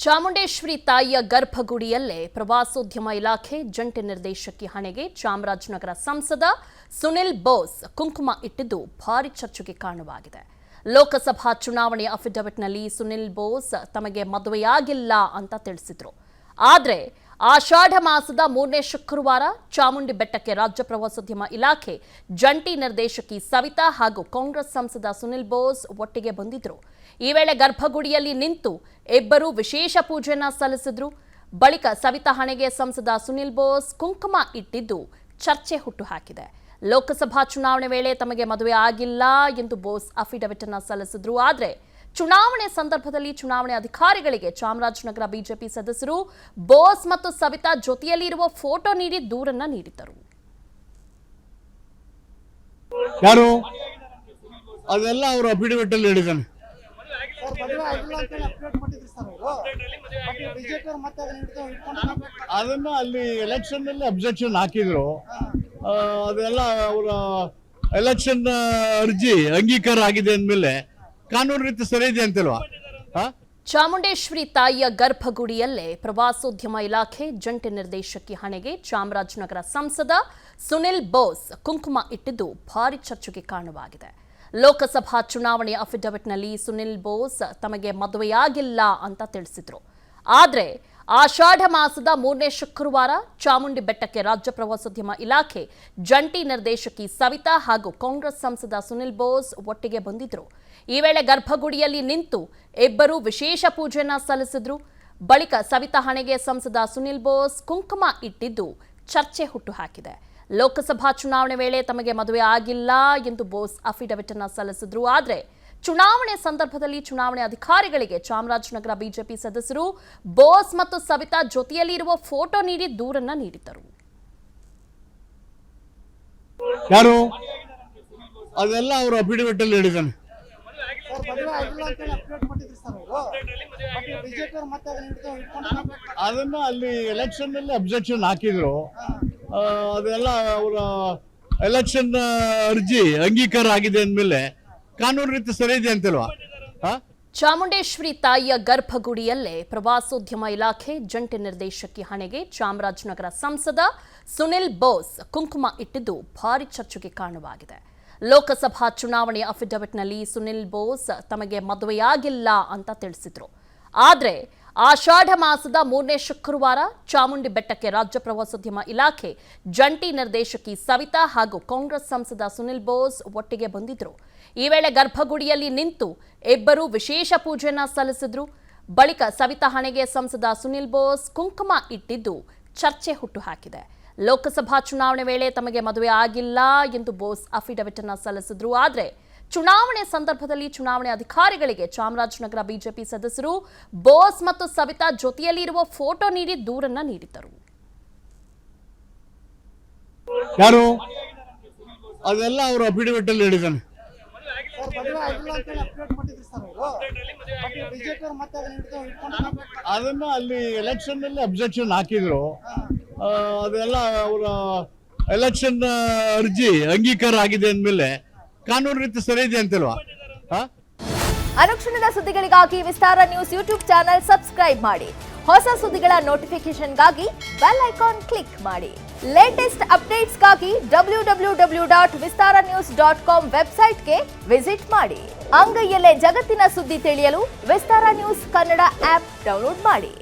ಚಾಮುಂಡೇಶ್ವರಿ ತಾಯಿಯ ಗರ್ಭಗುಡಿಯಲ್ಲೇ ಪ್ರವಾಸೋದ್ಯಮ ಇಲಾಖೆ ಜಂಟಿ ನಿರ್ದೇಶಕಿ ಹಣೆಗೆ ಚಾಮರಾಜನಗರ ಸಂಸದ ಸುನಿಲ್ ಬೋಸ್ ಕುಂಕುಮ ಇಟ್ಟಿದ್ದು ಭಾರಿ ಚರ್ಚೆಗೆ ಕಾರಣವಾಗಿದೆ. ಲೋಕಸಭಾ ಚುನಾವಣೆಯ ಅಫಿಡವಿಟ್ನಲ್ಲಿ ಸುನಿಲ್ ಬೋಸ್ ತಮಗೆ ಮದುವೆಯಾಗಿಲ್ಲ ಅಂತ ತಿಳಿಸಿದ್ರು. ಆದರೆ ಆಷಾಢ ಮಾಸದ 3ನೇ ಶುಕ್ರವಾರ ಚಾಮುಂಡಿ ಬೆಟ್ಟಕ್ಕೆ ರಾಜ್ಯ ಪ್ರವಾಸೋದ್ಯಮ ಇಲಾಖೆ ಜಂಟಿ ನಿರ್ದೇಶಕಿ ಸವಿತಾ ಹಾಗೂ ಕಾಂಗ್ರೆಸ್ ಸಂಸದ ಸುನಿಲ್ ಬೋಸ್ ಒಟ್ಟಿಗೆ ಬಂದಿದ್ರು. ಈ ವೇಳೆ ಗರ್ಭಗುಡಿಯಲ್ಲಿ ನಿಂತು ಇಬ್ಬರು ವಿಶೇಷ ಪೂಜೆಯನ್ನ ಸಲ್ಲಿಸಿದ್ರು. ಬಳಿಕ ಸವಿತಾ ಹಣೆಗೆ ಸಂಸದ ಸುನಿಲ್ ಬೋಸ್ ಕುಂಕುಮ ಇಟ್ಟಿದ್ದು ಚರ್ಚೆ ಹುಟ್ಟುಹಾಕಿದೆ. ಲೋಕಸಭಾ ಚುನಾವಣೆ ವೇಳೆ ತಮಗೆ ಮದುವೆ ಆಗಿಲ್ಲ ಎಂದು ಬೋಸ್ ಅಫಿಡವಿಟ್ ಅನ್ನು ಸಲ್ಲಿಸಿದ್ರು. ಆದರೆ ಚುನಾವಣೆ ಸಂದರ್ಭದಲ್ಲಿ ಚುನಾವಣೆ ಅಧಿಕಾರಿಗಳಿಗೆ ಚಾಮರಾಜನಗರ ಬಿಜೆಪಿ ಸದಸ್ಯರು ಬೋಸ್ ಮತ್ತು ಸವಿತಾ ಜೊತೆಯಲ್ಲಿ ಇರುವ ಫೋಟೋ ನೀಡಿ ದೂರನ್ನ ನೀಡಿದ್ದರು. ಯಾರು ಅದೆಲ್ಲ ಅವರು ಅಫಿಡವಿಟ್ ಅಲ್ಲಿ ಹೇಳಿದ್ದಾನೆ. ಅದನ್ನ ಅಲ್ಲಿ ಎಲೆಕ್ಷನ್ ನಲ್ಲಿ ಅಬ್ಜೆಕ್ಷನ್ ಹಾಕಿದ್ರು. ಅದೆಲ್ಲ ಅವರ ಎಲೆಕ್ಷನ್ ಅರ್ಜಿ ಅಂಗೀಕಾರ ಆಗಿದೆ ಅಂದ್ಮೇಲೆ ಕಾನೂನು ರೀತಿ ಸರಿ ಇದೆ ಅಂತಲ್ವಾ. ಚಾಮುಂಡೇಶ್ವರಿ ತಾಯಿಯ ಗರ್ಭಗುಡಿಯಲ್ಲೇ ಪ್ರವಾಸೋದ್ಯಮ ಇಲಾಖೆ ಜಂಟಿ ನಿರ್ದೇಶಕಿ ಹಣೆಗೆ ಚಾಮರಾಜನಗರ ಸಂಸದ ಸುನಿಲ್ ಬೋಸ್ ಕುಂಕುಮ ಇಟ್ಟಿದ್ದು ಭಾರಿ ಚರ್ಚೆಗೆ ಕಾರಣವಾಗಿದೆ. ಲೋಕಸಭಾ ಚುನಾವಣೆಯ ಅಫಿಡವಿಟ್ನಲ್ಲಿ ಸುನಿಲ್ ಬೋಸ್ ತಮಗೆ ಮದುವೆಯಾಗಿಲ್ಲ ಅಂತ ತಿಳಿಸಿದ್ರು. ಆದರೆ ಆಷಾಢ ಮಾಸದ 3ನೇ ಶುಕ್ರವಾರ ಚಾಮುಂಡಿ ಬೆಟ್ಟಕ್ಕೆ ರಾಜ್ಯ ಪ್ರವಾಸೋದ್ಯಮ ಇಲಾಖೆ ಜಂಟಿ ನಿರ್ದೇಶಕಿ ಸವಿತಾ ಹಾಗೂ ಕಾಂಗ್ರೆಸ್ ಸಂಸದ ಸುನಿಲ್ ಬೋಸ್ ಒಟ್ಟಿಗೆ ಬಂದಿದ್ರು. ಈ ವೇಳೆ ಗರ್ಭಗುಡಿಯಲ್ಲಿ ನಿಂತು ಇಬ್ಬರು ವಿಶೇಷ ಪೂಜೆಯನ್ನ ಸಲ್ಲಿಸಿದ್ರು. ಬಳಿಕ ಸವಿತಾ ಹಣೆಗೆ ಸಂಸದ ಸುನಿಲ್ ಬೋಸ್ ಕುಂಕುಮ ಇಟ್ಟಿದ್ದು ಚರ್ಚೆ ಹುಟ್ಟುಹಾಕಿದೆ. ಲೋಕಸಭಾ ಚುನಾವಣೆ ವೇಳೆ ತಮಗೆ ಮದುವೆ ಆಗಿಲ್ಲ ಎಂದು ಬೋಸ್ ಅಫಿಡವಿಟ್ ಅನ್ನು ಸಲ್ಲಿಸಿದ್ರು. ಆದರೆ ಚುನಾವಣೆ ಸಂದರ್ಭದಲ್ಲಿ ಚುನಾವಣೆ ಅಧಿಕಾರಿಗಳಿಗೆ ಚಾಮರಾಜನಗರ ಬಿಜೆಪಿ ಸದಸ್ಯರು ಬೋಸ್ ಮತ್ತು ಸವಿತಾ ಜೊತೆಯಲ್ಲಿ ಇರುವ ಫೋಟೋ ನೀಡಿ ದೂರನ್ನ ನೀಡಿದ್ದರು. ಯಾರು ಅದೆಲ್ಲ ಅವರು ಅಫಿಡವಿಟ್ ಅಲ್ಲಿ ಹೇಳಿದ್ದಾನೆ. ಅದನ್ನ ಅಲ್ಲಿ ಎಲೆಕ್ಷನ್ ನಲ್ಲಿ ಅಬ್ಜೆಕ್ಷನ್ ಹಾಕಿದ್ರು. ಅದೆಲ್ಲ ಅವರ ಎಲೆಕ್ಷನ್ ಅರ್ಜಿ ಅಂಗೀಕಾರ ಆಗಿದೆ ಅಂದ್ಮೇಲೆ ಕಾನೂನು ರೀತಿ ಸರಿ ಇದೆ ಅಂತಲ್ವಾ. ಚಾಮುಂಡೇಶ್ವರಿ ತಾಯಿಯ ಗರ್ಭಗುಡಿಯಲ್ಲೇ ಪ್ರವಾಸೋದ್ಯಮ ಇಲಾಖೆ ಜಂಟಿ ನಿರ್ದೇಶಕಿ ಹಣೆಗೆ ಚಾಮರಾಜನಗರ ಸಂಸದ ಸುನಿಲ್ ಬೋಸ್ ಕುಂಕುಮ ಇಟ್ಟಿದ್ದು ಭಾರಿ ಚರ್ಚೆಗೆ ಕಾರಣವಾಗಿದೆ. ಲೋಕಸಭಾ ಚುನಾವಣೆಯ ಅಫಿಡವಿಟ್ನಲ್ಲಿ ಸುನಿಲ್ ಬೋಸ್ ತಮಗೆ ಮದುವೆಯಾಗಿಲ್ಲ ಅಂತ ತಿಳಿಸಿದ್ರು. ಆದರೆ ಆಷಾಢ ಮಾಸದ 3ನೇ ಶುಕ್ರವಾರ ಚಾಮುಂಡಿ ಬೆಟ್ಟಕ್ಕೆ ರಾಜ್ಯ ಪ್ರವಾಸೋದ್ಯಮ ಇಲಾಖೆ ಜಂಟಿ ನಿರ್ದೇಶಕಿ ಸವಿತಾ ಹಾಗೂ ಕಾಂಗ್ರೆಸ್ ಸಂಸದ ಸುನಿಲ್ ಬೋಸ್ ಒಟ್ಟಿಗೆ ಬಂದಿದ್ರು. ಈ ವೇಳೆ ಗರ್ಭಗುಡಿಯಲ್ಲಿ ನಿಂತು ಇಬ್ಬರು ವಿಶೇಷ ಪೂಜೆಯನ್ನ ಸಲ್ಲಿಸಿದ್ರು. ಬಳಿಕ ಸವಿತಾ ಹಣೆಗೆ ಸಂಸದ ಸುನಿಲ್ ಬೋಸ್ ಕುಂಕುಮ ಇಟ್ಟಿದ್ದು ಚರ್ಚೆ ಹುಟ್ಟುಹಾಕಿದೆ. ಲೋಕಸಭಾ ಚುನಾವಣೆ ವೇಳೆ ತಮಗೆ ಮದುವೆ ಆಗಿಲ್ಲ ಎಂದು ಬೋಸ್ ಅಫಿಡವಿಟ್ ಅನ್ನು ಸಲ್ಲಿಸಿದ್ರು. ಆದರೆ ಚುನಾವಣೆ ಸಂದರ್ಭದಲ್ಲಿ ಚುನಾವಣೆ ಅಧಿಕಾರಿಗಳಿಗೆ ಚಾಮರಾಜನಗರ ಬಿಜೆಪಿ ಸದಸ್ಯರು ಬೋಸ್ ಮತ್ತು ಸವಿತಾ ಜೊತೆಯಲ್ಲಿ ಇರುವ ಫೋಟೋ ನೀಡಿ ದೂರನ್ನ ನೀಡಿದ್ದರು. ಯಾರು ಅದೆಲ್ಲ ಅವರು ಅಫಿಡವಿಟ್ ಅಲ್ಲಿ ಹೇಳಿದ್ದಾನೆ. ಅದನ್ನ ಅಲ್ಲಿ ಎಲೆಕ್ಷನ್ ನಲ್ಲಿ ಅಬ್ಜೆಕ್ಷನ್ ಹಾಕಿದ್ರು. ಅದೆಲ್ಲ ಅವರ ಎಲೆಕ್ಷನ್ ಅರ್ಜಿ ಅಂಗೀಕಾರ ಆಗಿದೆ ಅಂದ್ಮೇಲೆ ಕಾನೂನು ರೀತಿ ಸರಿ ಇದೆ ಅಂತಲ್ವಾ. ಅನುಕ್ಷಣದ ಸುದ್ದಿಗಳಿಗಾಗಿ ವಿಸ್ತಾರ ನ್ಯೂಸ್ ಯೂಟ್ಯೂಬ್ ಚಾನೆಲ್ ಸಬ್ಸ್ಕ್ರೈಬ್ ಮಾಡಿ. ಹೊಸ ಸುದ್ದಿಗಳ ನೋಟಿಫಿಕೇಶನ್ಗಾಗಿ ಬೆಲ್ ಐಕಾನ್ ಕ್ಲಿಕ್ ಮಾಡಿ. ಲೇಟೆಸ್ಟ್ ಅಪ್ಡೇಟ್ಸ್ಗಾಗಿ www.vistaranews.com ವೆಬ್ಸೈಟ್ಗೆ ವಿಸಿಟ್ ಮಾಡಿ. ಅಂಗೈಯಲ್ಲೇ ಜಗತ್ತಿನ ಸುದ್ದಿ ತಿಳಿಯಲು ವಿಸ್ತಾರ ನ್ಯೂಸ್ ಕನ್ನಡ ಆಪ್ ಡೌನ್ಲೋಡ್ ಮಾಡಿ.